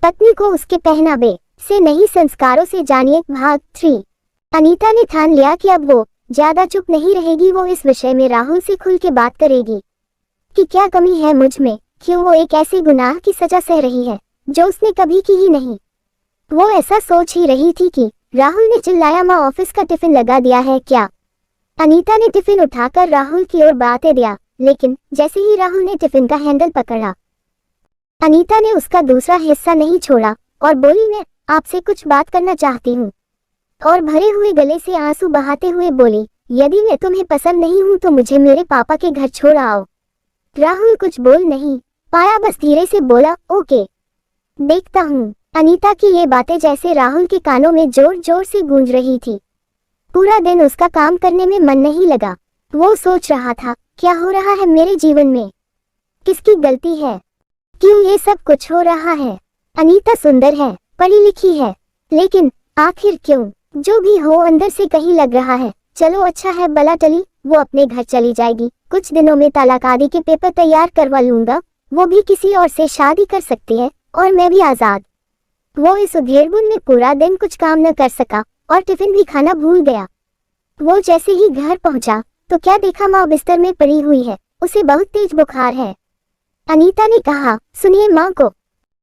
पत्नी को उसके पहनावे से नहीं संस्कारों से जानिए भाग 3। अनीता ने ठान लिया कि अब वो ज्यादा चुप नहीं रहेगी। वो इस विषय में राहुल से खुल के बात करेगी कि क्या कमी है मुझ में, क्यों वो एक ऐसे गुनाह की सजा सह रही है जो उसने कभी की ही नहीं। वो ऐसा सोच ही रही थी कि राहुल ने चिल्लाया, माँ ऑफिस का टिफिन लगा दिया है क्या? अनीता ने टिफिन उठाकर राहुल की ओर बढ़ाते दिया, लेकिन जैसे ही राहुल ने टिफिन का हैंडल पकड़ा, अनीता ने उसका दूसरा हिस्सा नहीं छोड़ा और बोली, मैं आपसे कुछ बात करना चाहती हूँ। और भरे हुए गले से आंसू बहाते हुए बोली, यदि मैं तुम्हें पसंद नहीं हूँ तो मुझे मेरे पापा के घर छोड़ आओ। राहुल कुछ बोल नहीं पाया, बस धीरे से बोला, ओके, देखता हूँ। अनीता की ये बातें जैसे राहुल के कानों में जोर जोर से गूंज रही थी। पूरा दिन उसका काम करने में मन नहीं लगा। वो सोच रहा था, क्या हो रहा है मेरे जीवन में, किसकी गलती है, क्यों ये सब कुछ हो रहा है? अनीता सुंदर है, पढ़ी लिखी है, लेकिन आखिर क्यों? जो भी हो, अंदर से कहीं लग रहा है, चलो अच्छा है बला टली, वो अपने घर चली जाएगी। कुछ दिनों में तलाक आदि के पेपर तैयार करवा लूंगा, वो भी किसी और से शादी कर सकती है और मैं भी आजाद। वो इस उधेड़बुन में पूरा दिन कुछ काम न कर सका और टिफिन भी खाना भूल गया। वो जैसे ही घर पहुंचा तो क्या देखा, माँ बिस्तर में पड़ी हुई है, उसे बहुत तेज बुखार है। अनीता ने कहा, सुनिए माँ को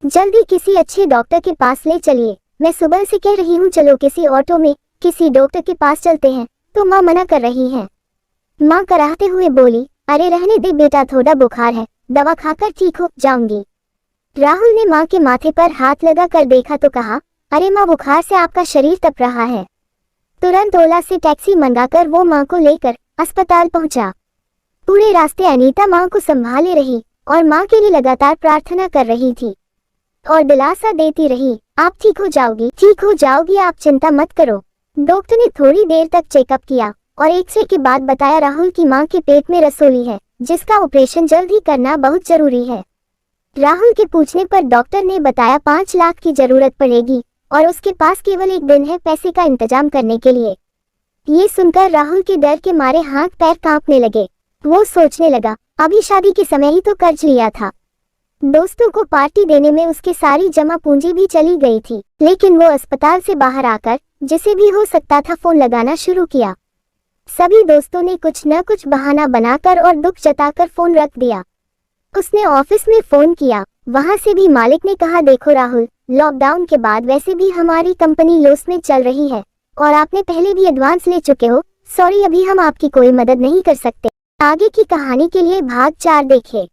जल्दी किसी अच्छे डॉक्टर के पास ले चलिए। मैं सुबह से कह रही हूँ चलो किसी ऑटो में किसी डॉक्टर के पास चलते हैं, तो माँ मना कर रही है। माँ कराहते हुए बोली, अरे रहने दे बेटा, थोड़ा बुखार है, दवा खाकर ठीक हो जाऊंगी। राहुल ने माँ के माथे पर हाथ लगा कर देखा तो कहा, अरे माँ बुखार से आपका शरीर तप रहा है। तुरंत ओला से टैक्सी मंगाकर वो माँ को लेकर अस्पताल पहुंचा। पूरे रास्ते अनीता माँ को संभाले रही और माँ के लिए लगातार प्रार्थना कर रही थी और दिलासा देती रही, आप ठीक हो जाओगी, ठीक हो जाओगी, आप चिंता मत करो। डॉक्टर ने थोड़ी देर तक चेकअप किया और एक्सरे के बाद बताया राहुल की माँ के पेट में रसोली है, जिसका ऑपरेशन जल्द ही करना बहुत जरूरी है। राहुल के पूछने पर डॉक्टर ने बताया 5 लाख की जरूरत पड़ेगी और उसके पास केवल 1 दिन है पैसे का इंतजाम करने के लिए। ये सुनकर राहुल के डर के मारे हाथ पैर कांपने लगे। वो सोचने लगा, अभी शादी के समय ही तो कर्ज लिया था, दोस्तों को पार्टी देने में उसकी सारी जमा पूंजी भी चली गई थी। लेकिन वो अस्पताल से बाहर आकर जिसे भी हो सकता था फोन लगाना शुरू किया। सभी दोस्तों ने कुछ न कुछ बहाना बनाकर और दुख जताकर फोन रख दिया। उसने ऑफिस में फोन किया, वहां से भी मालिक ने कहा, देखो राहुल, लॉकडाउन के बाद वैसे भी हमारी कंपनी लॉस में चल रही है और आपने पहले भी एडवांस ले चुके हो, सॉरी अभी हम आपकी कोई मदद नहीं कर सकते। आगे की कहानी के लिए भाग 4 देखें।